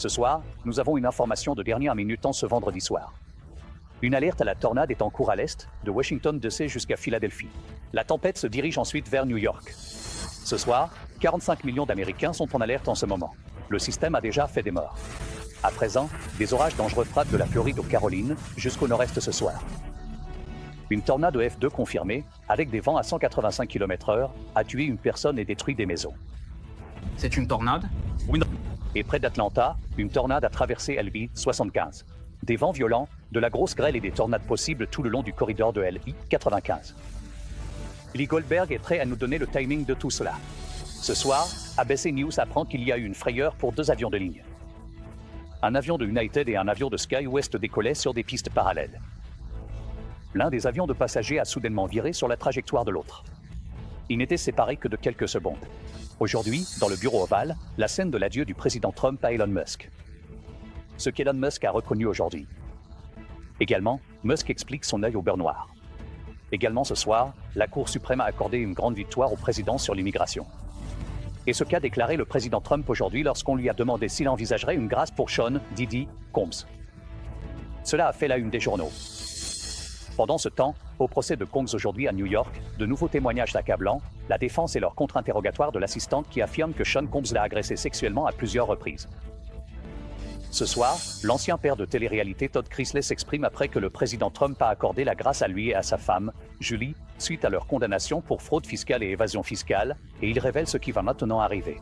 Ce soir, nous avons une information de dernière minute en ce vendredi soir. Une alerte à la tornade est en cours à l'est, de Washington DC jusqu'à Philadelphie. La tempête se dirige ensuite vers New York. Ce soir, 45 millions d'Américains sont en alerte en ce moment. Le système a déjà fait des morts. À présent, des orages dangereux frappent de la Floride aux Carolines jusqu'au nord-est ce soir. Une tornade F2 confirmée, avec des vents à 185 km/h, a tué une personne et détruit des maisons. C'est une tornade? Oui, non. Et près d'Atlanta, une tornade a traversé LB 75. Des vents violents, de la grosse grêle et des tornades possibles tout le long du corridor de LB 95. Lee Goldberg est prêt à nous donner le timing de tout cela. Ce soir, ABC News apprend qu'il y a eu une frayeur pour 2 avions de ligne. Un avion de United et un avion de SkyWest décollaient sur des pistes parallèles. L'un des avions de passagers a soudainement viré sur la trajectoire de l'autre. Ils n'étaient séparés que de quelques secondes. Aujourd'hui, dans le bureau ovale, la scène de l'adieu du président Trump à Elon Musk. Ce qu'Elon Musk a reconnu aujourd'hui. Également, Musk explique son œil au beurre noir. Également ce soir, la Cour suprême a accordé une grande victoire au président sur l'immigration. Et ce qu'a déclaré le président Trump aujourd'hui lorsqu'on lui a demandé s'il envisagerait une grâce pour Sean Diddy Combs. Cela a fait la une des journaux. Pendant ce temps, au procès de Combs aujourd'hui à New York, de nouveaux témoignages accablants, la défense et leur contre-interrogatoire de l'assistante qui affirme que Sean Combs l'a agressé sexuellement à plusieurs reprises. Ce soir, l'ancien père de télé-réalité Todd Chrisley s'exprime après que le président Trump a accordé la grâce à lui et à sa femme, Julie, suite à leur condamnation pour fraude fiscale et évasion fiscale, et il révèle ce qui va maintenant arriver.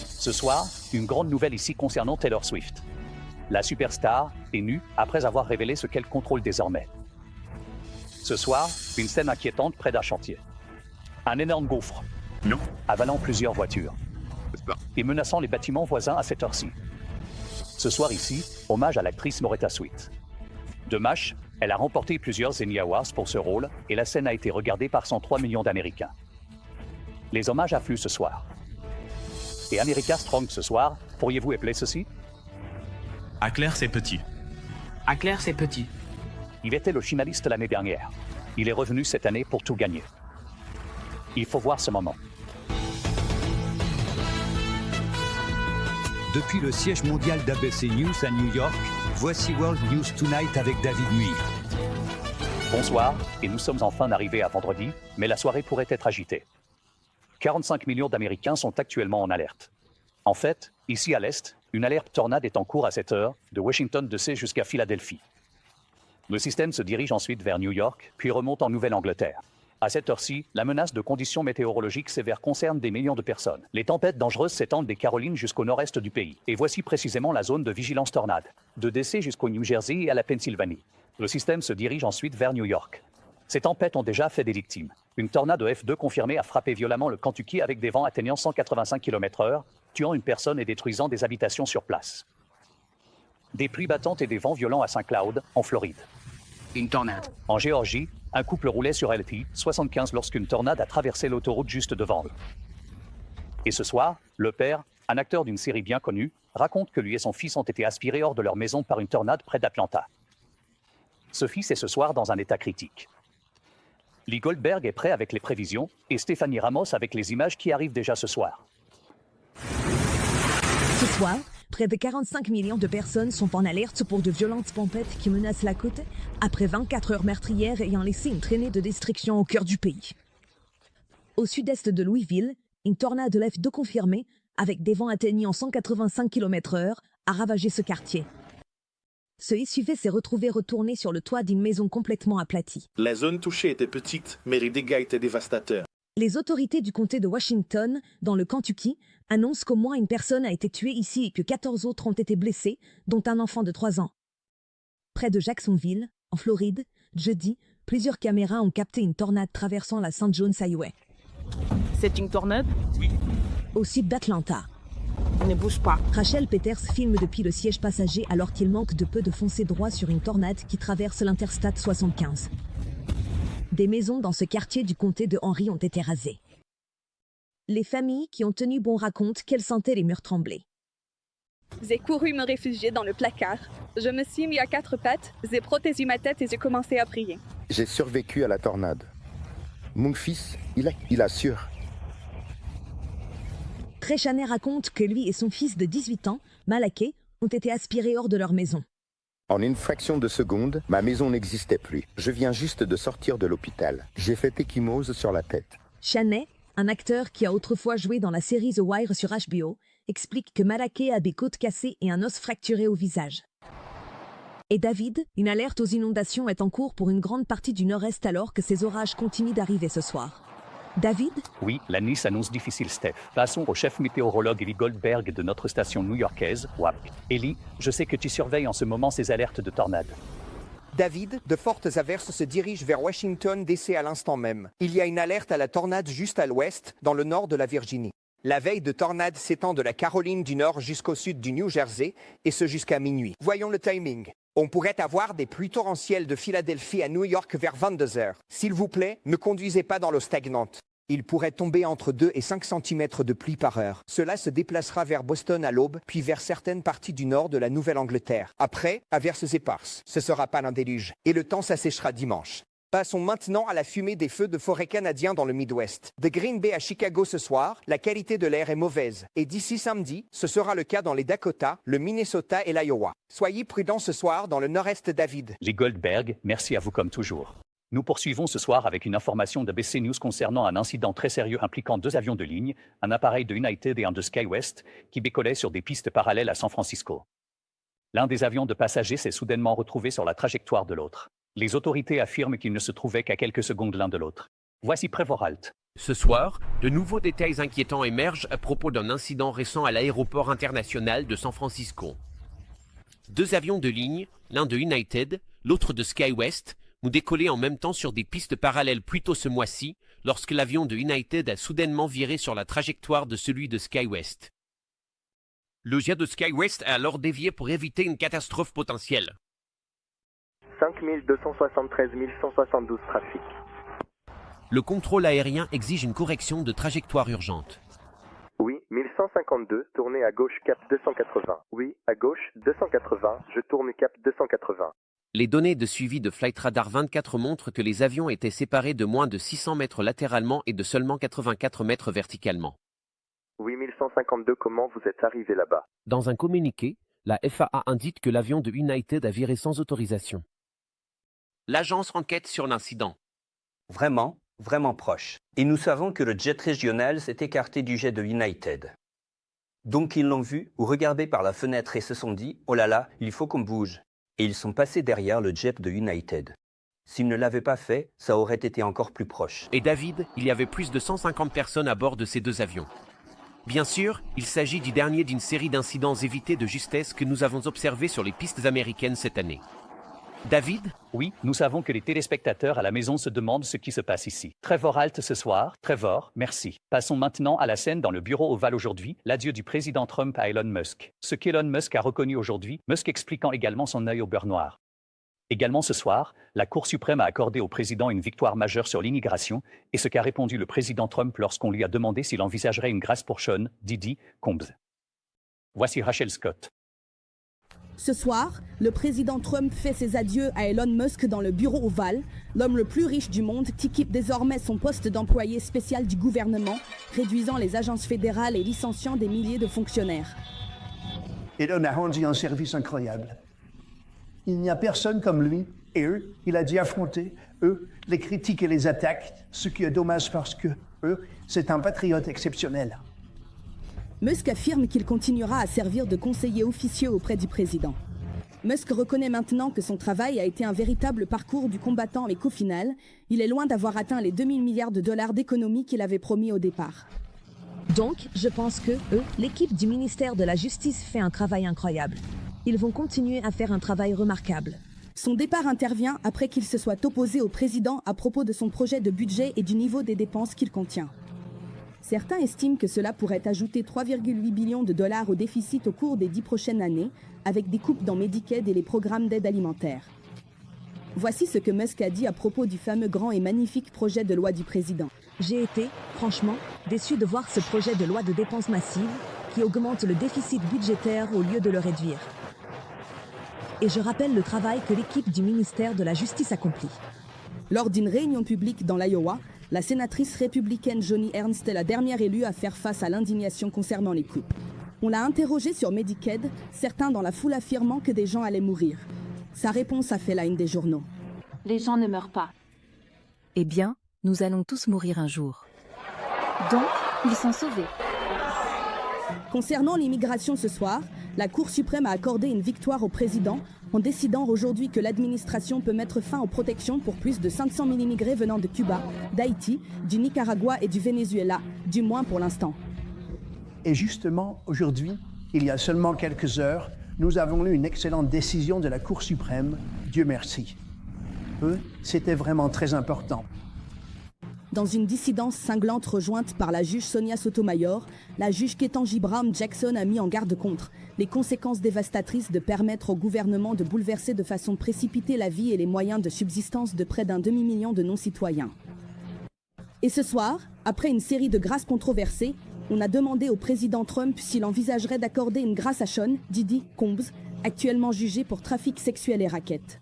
Ce soir, une grande nouvelle ici concernant Taylor Swift. La superstar est nue après avoir révélé ce qu'elle contrôle désormais. Ce soir, une scène inquiétante près d'un chantier. Un énorme gouffre, avalant plusieurs voitures, et menaçant les bâtiments voisins à cette heure-ci. Ce soir ici, hommage à l'actrice Moretta Sweet. De MASH, elle a remporté plusieurs Emmy Awards pour ce rôle et la scène a été regardée par 103 millions d'Américains. Les hommages affluent ce soir. Et America Strong ce soir, pourriez-vous appeler ceci? À Claire, c'est petit. À Claire, c'est petit. Il était le finaliste l'année dernière. Il est revenu cette année pour tout gagner. Il faut voir ce moment. Depuis le siège mondial d'ABC News à New York, voici World News Tonight avec David Muir. Bonsoir, et nous sommes enfin arrivés à vendredi, mais la soirée pourrait être agitée. 45 millions d'Américains sont actuellement en alerte. En fait, ici à l'Est, une alerte tornade est en cours à cette heure, de Washington DC jusqu'à Philadelphie. Le système se dirige ensuite vers New York, puis remonte en Nouvelle-Angleterre. À cette heure-ci, la menace de conditions météorologiques sévères concerne des millions de personnes. Les tempêtes dangereuses s'étendent des Carolines jusqu'au nord-est du pays. Et voici précisément la zone de vigilance tornade, de DC jusqu'au New Jersey et à la Pennsylvanie. Le système se dirige ensuite vers New York. Ces tempêtes ont déjà fait des victimes. Une tornade F2 confirmée a frappé violemment le Kentucky avec des vents atteignant 185 km/h, tuant une personne et détruisant des habitations sur place. Des pluies battantes et des vents violents à St. Cloud, en Floride. Une tornade. En Géorgie, un couple roulait sur LT 75 lorsqu'une tornade a traversé l'autoroute juste devant eux. Et ce soir, le père, un acteur d'une série bien connue, raconte que lui et son fils ont été aspirés hors de leur maison par une tornade près d'Atlanta. Ce fils est ce soir dans un état critique. Lee Goldberg est prêt avec les prévisions et Stéphanie Ramos avec les images qui arrivent déjà ce soir. Ce soir, près de 45 millions de personnes sont en alerte pour de violentes tempêtes qui menacent la côte, après 24 heures meurtrières ayant laissé une traînée de destruction au cœur du pays. Au sud-est de Louisville, une tornade F2 confirmée, avec des vents atteignant 185 km/h, a ravagé ce quartier. Ce SUV s'est retrouvé retourné sur le toit d'une maison complètement aplatie. La zone touchée était petite, mais les dégâts étaient dévastateurs. Les autorités du comté de Washington, dans le Kentucky, annoncent qu'au moins une personne a été tuée ici et que 14 autres ont été blessés, dont un enfant de 3 ans. Près de Jacksonville, en Floride, jeudi, plusieurs caméras ont capté une tornade traversant la St. John's Highway. C'est une tornade? Oui. Au sud d'Atlanta. Ne bouge pas. Rachel Peters filme depuis le siège passager alors qu'il manque de peu de foncer droit sur une tornade qui traverse l'Interstate 75. Des maisons dans ce quartier du comté de Henry ont été rasées. Les familles qui ont tenu bon racontent qu'elles sentaient les murs trembler. J'ai couru me réfugier dans le placard. Je me suis mis à 4 pattes, j'ai protégé ma tête et j'ai commencé à prier. J'ai survécu à la tornade. Mon fils, il assure. Trey Chaney raconte que lui et son fils de 18 ans, Malaké, ont été aspirés hors de leur maison. En une fraction de seconde, ma maison n'existait plus. Je viens juste de sortir de l'hôpital. J'ai fait échymose sur la tête. Chaney, un acteur qui a autrefois joué dans la série The Wire sur HBO, explique que Malaké a des côtes cassées et un os fracturé au visage. Et David, une alerte aux inondations est en cours pour une grande partie du nord-est alors que ces orages continuent d'arriver ce soir. David? Oui, la nuit s'annonce difficile, Steph. Passons au chef météorologue Ellie Goldberg de notre station new-yorkaise, WAP. Ellie, je sais que tu surveilles en ce moment ces alertes de tornades. David, de fortes averses se dirigent vers Washington DC à l'instant même. Il y a une alerte à la tornade juste à l'ouest, dans le nord de la Virginie. La veille de tornade s'étend de la Caroline du Nord jusqu'au sud du New Jersey, et ce jusqu'à minuit. Voyons le timing. On pourrait avoir des pluies torrentielles de Philadelphie à New York vers 22h. S'il vous plaît, ne conduisez pas dans l'eau stagnante. Il pourrait tomber entre 2 et 5 cm de pluie par heure. Cela se déplacera vers Boston à l'aube, puis vers certaines parties du nord de la Nouvelle-Angleterre. Après, averses éparses. Ce sera pas un déluge. Et le temps s'asséchera dimanche. Passons maintenant à la fumée des feux de forêt canadiens dans le Midwest. De Green Bay à Chicago ce soir, la qualité de l'air est mauvaise. Et d'ici samedi, ce sera le cas dans les Dakota, le Minnesota et l'Iowa. Soyez prudents ce soir dans le nord-est, David. Les Goldberg, merci à vous comme toujours. Nous poursuivons ce soir avec une information d'ABC News concernant un incident très sérieux impliquant 2 avions de ligne, un appareil de United et un de SkyWest, qui décollaient sur des pistes parallèles à San Francisco. L'un des avions de passagers s'est soudainement retrouvé sur la trajectoire de l'autre. Les autorités affirment qu'ils ne se trouvaient qu'à quelques secondes l'un de l'autre. Voici Prévoralt. Ce soir, de nouveaux détails inquiétants émergent à propos d'un incident récent à l'aéroport international de San Francisco. 2 avions de ligne, l'un de United, l'autre de SkyWest, ont décollé en même temps sur des pistes parallèles plus tôt ce mois-ci, lorsque l'avion de United a soudainement viré sur la trajectoire de celui de SkyWest. Le jet de SkyWest a alors dévié pour éviter une catastrophe potentielle. 5273 172 trafic. Le contrôle aérien exige une correction de trajectoire urgente. Oui, 1152, tournez à gauche cap 280. Oui, à gauche 280, je tourne cap 280. Les données de suivi de Flight Radar 24 montrent que les avions étaient séparés de moins de 600 mètres latéralement et de seulement 84 mètres verticalement. Oui, 1152, comment vous êtes arrivé là-bas? Dans un communiqué, la FAA indique que l'avion de United a viré sans autorisation. L'agence enquête sur l'incident. Vraiment proche. Et nous savons que le jet régional s'est écarté du jet de United. Donc ils l'ont vu ou regardé par la fenêtre et se sont dit « Oh là là, il faut qu'on bouge ». Et ils sont passés derrière le jet de United. S'ils ne l'avaient pas fait, ça aurait été encore plus proche. Et David, il y avait plus de 150 personnes à bord de ces 2 avions. Bien sûr, il s'agit du dernier d'une série d'incidents évités de justesse que nous avons observés sur les pistes américaines cette année. David? Oui, nous savons que les téléspectateurs à la maison se demandent ce qui se passe ici. Trevor Alt ce soir. Trevor, merci. Passons maintenant à la scène dans le bureau ovale aujourd'hui, l'adieu du président Trump à Elon Musk. Ce qu'Elon Musk a reconnu aujourd'hui, Musk expliquant également son œil au beurre noir. Également ce soir, la Cour suprême a accordé au président une victoire majeure sur l'immigration et ce qu'a répondu le président Trump lorsqu'on lui a demandé s'il envisagerait une grâce pour Sean Diddy Combs. Voici Rachel Scott. Ce soir, le président Trump fait ses adieux à Elon Musk dans le bureau ovale. L'homme le plus riche du monde qui quitte désormais son poste d'employé spécial du gouvernement, réduisant les agences fédérales et licenciant des milliers de fonctionnaires. Elon a rendu un service incroyable. Il n'y a personne comme lui, et eux, il a dû affronter, les critiques et les attaques, ce qui est dommage parce que, c'est un patriote exceptionnel. Musk affirme qu'il continuera à servir de conseiller officieux auprès du président. Musk reconnaît maintenant que son travail a été un véritable parcours du combattant et qu'au final, il est loin d'avoir atteint les 2000 milliards de dollars d'économies qu'il avait promis au départ. Donc, je pense que, l'équipe du ministère de la Justice fait un travail incroyable. Ils vont continuer à faire un travail remarquable. Son départ intervient après qu'il se soit opposé au président à propos de son projet de budget et du niveau des dépenses qu'il contient. Certains estiment que cela pourrait ajouter 3,8 billions de dollars au déficit au cours des 10 prochaines années, avec des coupes dans Medicaid et les programmes d'aide alimentaire. Voici ce que Musk a dit à propos du fameux grand et magnifique projet de loi du président. J'ai été, franchement, déçu de voir ce projet de loi de dépenses massives qui augmente le déficit budgétaire au lieu de le réduire. Et je rappelle le travail que l'équipe du ministère de la Justice accomplit. Lors d'une réunion publique dans l'Iowa, La sénatrice républicaine Joni Ernst est la dernière élue à faire face à l'indignation concernant les coupes. On l'a interrogée sur Medicaid, certains dans la foule affirmant que des gens allaient mourir. Sa réponse a fait la une des journaux. Les gens ne meurent pas. Eh bien, nous allons tous mourir un jour. Donc, ils sont sauvés. Concernant l'immigration ce soir, la Cour suprême a accordé une victoire au président en décidant aujourd'hui que l'administration peut mettre fin aux protections pour plus de 500 000 immigrés venant de Cuba, d'Haïti, du Nicaragua et du Venezuela, du moins pour l'instant. Et justement, aujourd'hui, il y a seulement quelques heures, nous avons eu une excellente décision de la Cour suprême, Dieu merci. C'était vraiment très important. Dans une dissidence cinglante rejointe par la juge Sonia Sotomayor, la juge Ketanji Brown Jackson a mis en garde contre les conséquences dévastatrices de permettre au gouvernement de bouleverser de façon précipitée la vie et les moyens de subsistance de près d'un demi-million de non-citoyens. Et ce soir, après une série de grâces controversées, on a demandé au président Trump s'il envisagerait d'accorder une grâce à Sean Diddy Combs, actuellement jugé pour trafic sexuel et racket.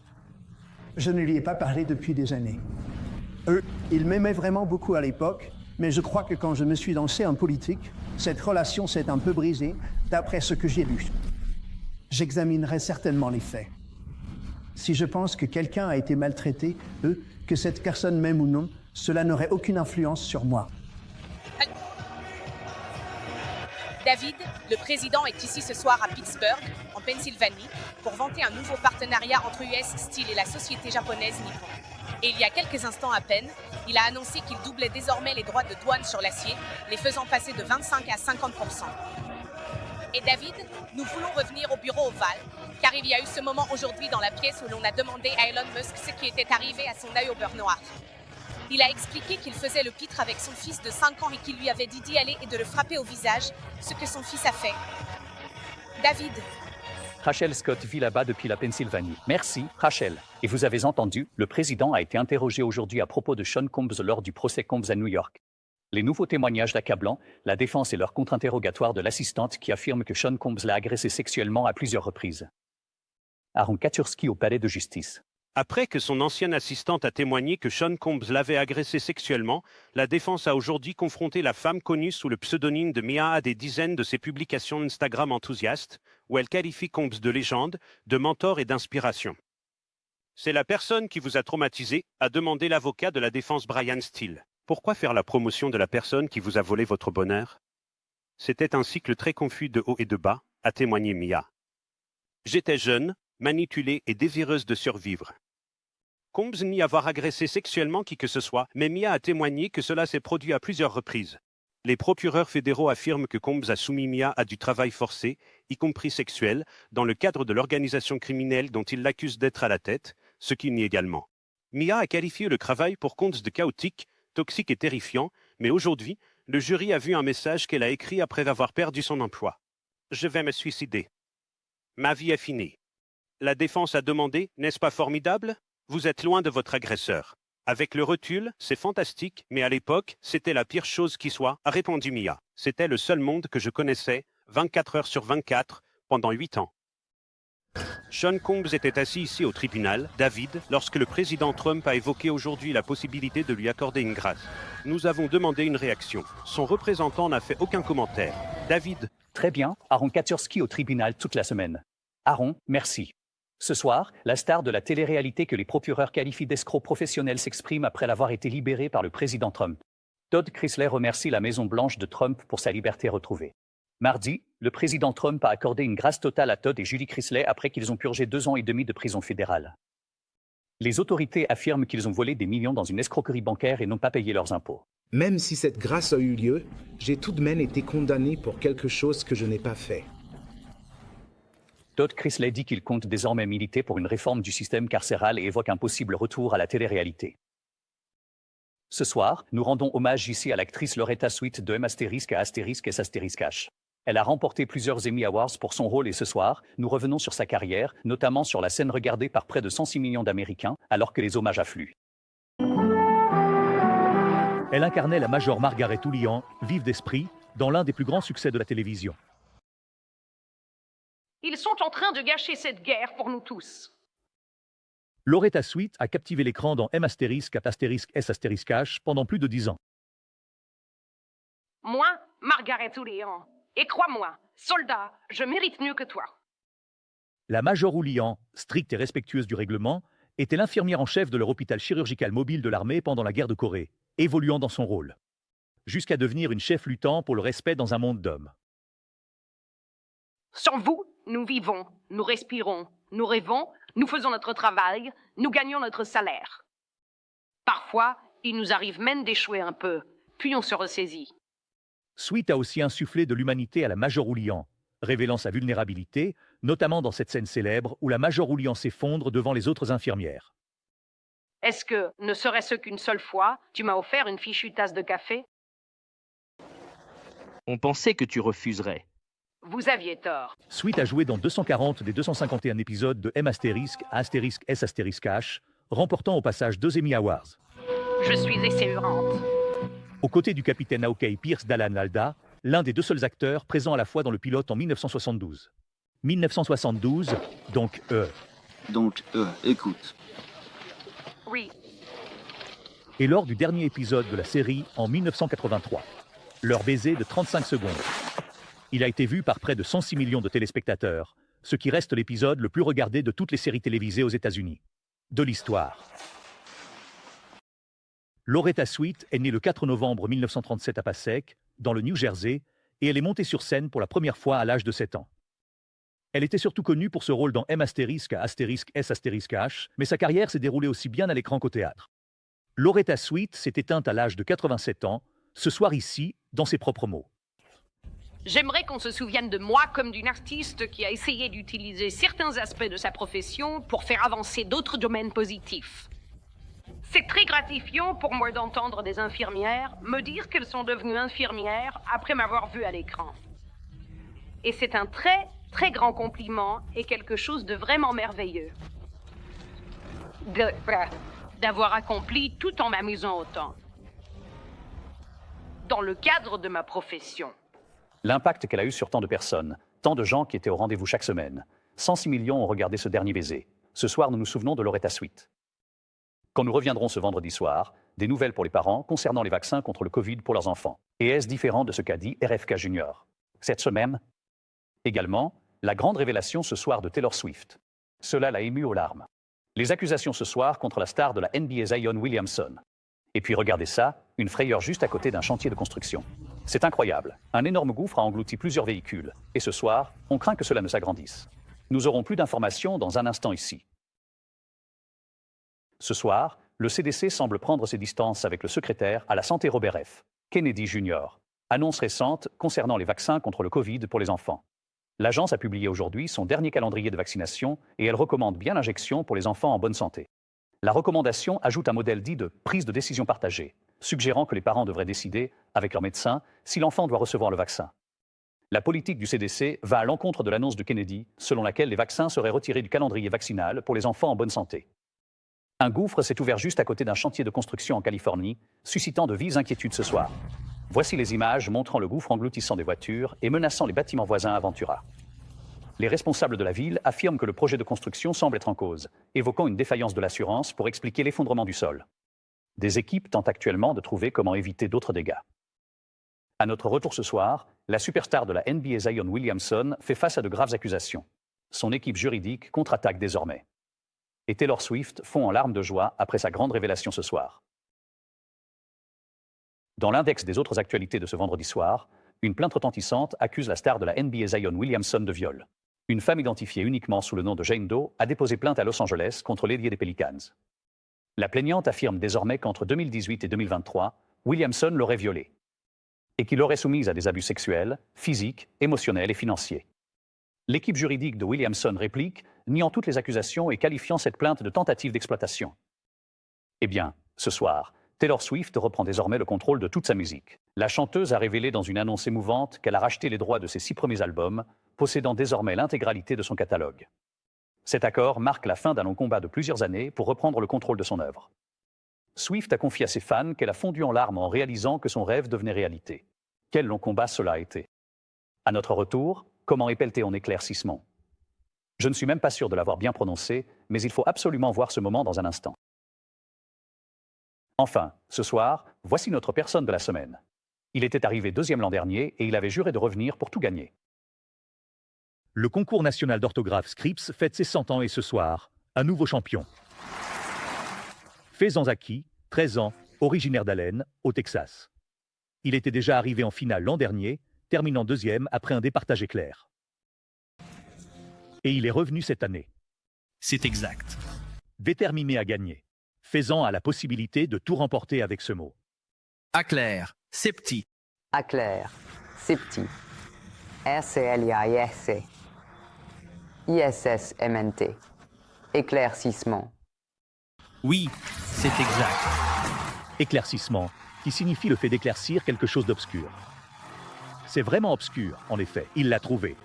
Je ne lui ai pas parlé depuis des années. Il m'aimait vraiment beaucoup à l'époque, mais je crois que quand je me suis lancé en politique, cette relation s'est un peu brisée, d'après ce que j'ai lu. J'examinerai certainement les faits. Si je pense que quelqu'un a été maltraité, que cette personne m'aime ou non, cela n'aurait aucune influence sur moi. David, le président est ici ce soir à Pittsburgh, en Pennsylvanie, pour vanter un nouveau partenariat entre US Steel et la société japonaise Nippon. Et il y a quelques instants à peine, il a annoncé qu'il doublait désormais les droits de douane sur l'acier, les faisant passer de 25 à 50%. Et David, nous voulons revenir au bureau ovale, car il y a eu ce moment aujourd'hui dans la pièce où l'on a demandé à Elon Musk ce qui était arrivé à son œil au beurre noir. Il a expliqué qu'il faisait le pitre avec son fils de 5 ans et qu'il lui avait dit d'y aller et de le frapper au visage, ce que son fils a fait. David. Rachel Scott vit là-bas depuis la Pennsylvanie. Merci, Rachel. Et vous avez entendu, le président a été interrogé aujourd'hui à propos de Sean Combs lors du procès Combs à New York. Les nouveaux témoignages l'accablant, la défense et leur contre-interrogatoire de l'assistante qui affirme que Sean Combs l'a agressé sexuellement à plusieurs reprises. Aaron Katurski au palais de justice. Après que son ancienne assistante a témoigné que Sean Combs l'avait agressé sexuellement, la défense a aujourd'hui confronté la femme connue sous le pseudonyme de Mia à des dizaines de ses publications Instagram enthousiastes, où elle qualifie Combs de légende, de mentor et d'inspiration. C'est la personne qui vous a traumatisé, a demandé l'avocat de la défense Brian Steele. Pourquoi faire la promotion de la personne qui vous a volé votre bonheur? C'était un cycle très confus de haut et de bas, a témoigné Mia. J'étais jeune, manipulée et désireuse de survivre. Combs nie avoir agressé sexuellement qui que ce soit, mais Mia a témoigné que cela s'est produit à plusieurs reprises. Les procureurs fédéraux affirment que Combs a soumis Mia à du travail forcé, y compris sexuel, dans le cadre de l'organisation criminelle dont il l'accuse d'être à la tête, ce qu'il nie également. Mia a qualifié le travail pour Combs de chaotique, toxique et terrifiant, mais aujourd'hui, le jury a vu un message qu'elle a écrit après avoir perdu son emploi. « Je vais me suicider. Ma vie est finie. » La défense a demandé « N'est-ce pas formidable? Vous êtes loin de votre agresseur. » Avec le recul, c'est fantastique, mais à l'époque, c'était la pire chose qui soit, a répondu Mia. C'était le seul monde que je connaissais, 24 heures sur 24, pendant 8 ans. Sean Combs était assis ici au tribunal, David, lorsque le président Trump a évoqué aujourd'hui la possibilité de lui accorder une grâce. Nous avons demandé une réaction. Son représentant n'a fait aucun commentaire. David. Très bien, Aaron Katurski au tribunal toute la semaine. Aaron, merci. Ce soir, la star de la télé-réalité que les procureurs qualifient d'escroc professionnel s'exprime après l'avoir été libéré par le président Trump. Todd Chrysler remercie la Maison-Blanche de Trump pour sa liberté retrouvée. Mardi, le président Trump a accordé une grâce totale à Todd et Julie Chrysler après qu'ils ont purgé 2 ans et demi de prison fédérale. Les autorités affirment qu'ils ont volé des millions dans une escroquerie bancaire et n'ont pas payé leurs impôts. Même si cette grâce a eu lieu, j'ai tout de même été condamné pour quelque chose que je n'ai pas fait. Todd Chrysler dit qu'il compte désormais militer pour une réforme du système carcéral et évoque un possible retour à la télé-réalité. Ce soir, nous rendons hommage ici à l'actrice Loretta Swit de M** à ***S***H. Elle a remporté plusieurs Emmy Awards pour son rôle et ce soir, nous revenons sur sa carrière, notamment sur la scène regardée par près de 106 millions d'Américains, alors que les hommages affluent. Elle incarnait la Major Margaret Oulian, vive d'esprit, dans l'un des plus grands succès de la télévision. Ils sont en train de gâcher cette guerre pour nous tous. Loretta Sweet a captivé l'écran dans M******S** pendant plus de 10 ans. Moi, Margaret Oulian. Et crois-moi, soldat, je mérite mieux que toi. La Major Oulian, stricte et respectueuse du règlement, était l'infirmière en chef de leur hôpital chirurgical mobile de l'armée pendant la guerre de Corée, évoluant dans son rôle, jusqu'à devenir une chef luttant pour le respect dans un monde d'hommes. Sans vous, nous vivons, nous respirons, nous rêvons, nous faisons notre travail, nous gagnons notre salaire. Parfois, il nous arrive même d'échouer un peu, puis on se ressaisit. Sweet a aussi insufflé de l'humanité à la Major Oulian, révélant sa vulnérabilité, notamment dans cette scène célèbre où la Major Oulian s'effondre devant les autres infirmières. Est-ce que, ne serait-ce qu'une seule fois, tu m'as offert une fichue tasse de café? On pensait que tu refuserais. Vous aviez tort. Sweet a joué dans 240 des 251 épisodes de M****, remportant au passage 2 Emmy Awards. Je suis essaurante. Aux côtés du capitaine Hawkeye Pierce Dallan Nalda, l'un des 2 seuls acteurs présents à la fois dans le pilote en 1972. 1972, donc écoute. Oui. Et lors du dernier épisode de la série en 1983. Leur baiser de 35 secondes. Il a été vu par près de 106 millions de téléspectateurs, ce qui reste l'épisode le plus regardé de toutes les séries télévisées aux États-Unis. De l'histoire. Loretta Sweet est née le 4 novembre 1937 à Passaic, dans le New Jersey, et elle est montée sur scène pour la première fois à l'âge de 7 ans. Elle était surtout connue pour ce rôle dans M****, mais sa carrière s'est déroulée aussi bien à l'écran qu'au théâtre. Loretta Sweet s'est éteinte à l'âge de 87 ans, ce soir ici, dans ses propres mots. J'aimerais qu'on se souvienne de moi comme d'une artiste qui a essayé d'utiliser certains aspects de sa profession pour faire avancer d'autres domaines positifs. C'est très gratifiant pour moi d'entendre des infirmières me dire qu'elles sont devenues infirmières après m'avoir vue à l'écran. Et c'est un très, très grand compliment et quelque chose de vraiment merveilleux. D'avoir accompli tout en m'amusant autant. Dans le cadre de ma profession. L'impact qu'elle a eu sur tant de personnes, tant de gens qui étaient au rendez-vous chaque semaine. 106 millions ont regardé ce dernier baiser. Ce soir, nous nous souvenons de Loretta Sweet. Quand nous reviendrons ce vendredi soir, des nouvelles pour les parents concernant les vaccins contre le Covid pour leurs enfants. Et est-ce différent de ce qu'a dit RFK Junior cette semaine? Également, la grande révélation ce soir de Taylor Swift. Cela l'a ému aux larmes. Les accusations ce soir contre la star de la NBA Zion Williamson. Et puis regardez ça, une frayeur juste à côté d'un chantier de construction. C'est incroyable. Un énorme gouffre a englouti plusieurs véhicules. Et ce soir, on craint que cela ne s'agrandisse. Nous aurons plus d'informations dans un instant ici. Ce soir, le CDC semble prendre ses distances avec le secrétaire à la santé Robert F. Kennedy Jr. Annonce récente concernant les vaccins contre le Covid pour les enfants. L'agence a publié aujourd'hui son dernier calendrier de vaccination et elle recommande bien l'injection pour les enfants en bonne santé. La recommandation ajoute un modèle dit de prise de décision partagée, suggérant que les parents devraient décider, avec leur médecin, si l'enfant doit recevoir le vaccin. La politique du CDC va à l'encontre de l'annonce de Kennedy, selon laquelle les vaccins seraient retirés du calendrier vaccinal pour les enfants en bonne santé. Un gouffre s'est ouvert juste à côté d'un chantier de construction en Californie, suscitant de vives inquiétudes ce soir. Voici les images montrant le gouffre engloutissant des voitures et menaçant les bâtiments voisins à Ventura. Les responsables de la ville affirment que le projet de construction semble être en cause, évoquant une défaillance de l'assurance pour expliquer l'effondrement du sol. Des équipes tentent actuellement de trouver comment éviter d'autres dégâts. À notre retour ce soir, la superstar de la NBA Zion Williamson fait face à de graves accusations. Son équipe juridique contre-attaque désormais. Et Taylor Swift fond en larmes de joie après sa grande révélation ce soir. Dans l'index des autres actualités de ce vendredi soir, une plainte retentissante accuse la star de la NBA Zion Williamson de viol. Une femme identifiée uniquement sous le nom de Jane Doe a déposé plainte à Los Angeles contre l'ailier des Pelicans. La plaignante affirme désormais qu'entre 2018 et 2023, Williamson l'aurait violée et qu'il l'aurait soumise à des abus sexuels, physiques, émotionnels et financiers. L'équipe juridique de Williamson réplique, niant toutes les accusations et qualifiant cette plainte de tentative d'exploitation. Eh bien, ce soir, Taylor Swift reprend désormais le contrôle de toute sa musique. La chanteuse a révélé dans une annonce émouvante qu'elle a racheté les droits de ses 6 premiers albums, possédant désormais l'intégralité de son catalogue. Cet accord marque la fin d'un long combat de plusieurs années pour reprendre le contrôle de son œuvre. Swift a confié à ses fans qu'elle a fondu en larmes en réalisant que son rêve devenait réalité. Quel long combat cela a été. À notre retour, comment épelle-t-on en éclaircissement? Je ne suis même pas sûr de l'avoir bien prononcé, mais il faut absolument voir ce moment dans un instant. Enfin, ce soir, voici notre personne de la semaine. Il était arrivé 2e l'an dernier et il avait juré de revenir pour tout gagner. Le concours national d'orthographe Scripps fête ses 100 ans et ce soir, un nouveau champion. Faizan Zaki, 13 ans, originaire d'Allen, au Texas. Il était déjà arrivé en finale l'an dernier, terminant 2e après un départage éclair. Et il est revenu cette année. C'est exact. Déterminé à gagner. Faizan a la possibilité de tout remporter avec ce mot. Aclair, septi. Aclair, septi. RCLIAISC. ISSMNT. Éclaircissement. Oui, c'est exact. Éclaircissement, qui signifie le fait d'éclaircir quelque chose d'obscur. C'est vraiment obscur, en effet, il l'a trouvé.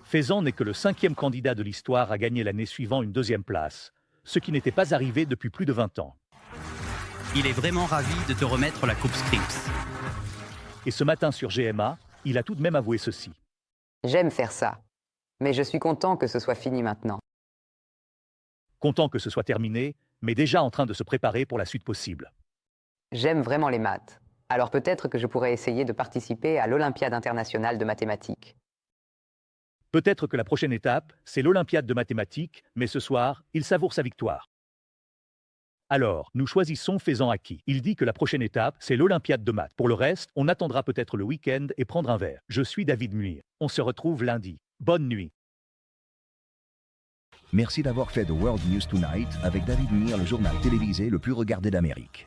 Faizan n'est que le 5e candidat de l'histoire à gagner l'année suivant une 2e place, ce qui n'était pas arrivé depuis plus de 20 ans. Il est vraiment ravi de te remettre la coupe Scripps. Et ce matin sur GMA, il a tout de même avoué ceci. J'aime faire ça, mais je suis content que ce soit fini maintenant. Content que ce soit terminé, mais déjà en train de se préparer pour la suite possible. J'aime vraiment les maths, alors peut-être que je pourrais essayer de participer à l'Olympiade internationale de mathématiques. Peut-être que la prochaine étape, c'est l'Olympiade de mathématiques, mais ce soir, il savoure sa victoire. Alors, nous choisissons Faizan Zaki. Il dit que la prochaine étape, c'est l'Olympiade de maths. Pour le reste, on attendra peut-être le week-end et prendre un verre. Je suis David Muir. On se retrouve lundi. Bonne nuit. Merci d'avoir fait The World News Tonight avec David Muir, le journal télévisé le plus regardé d'Amérique.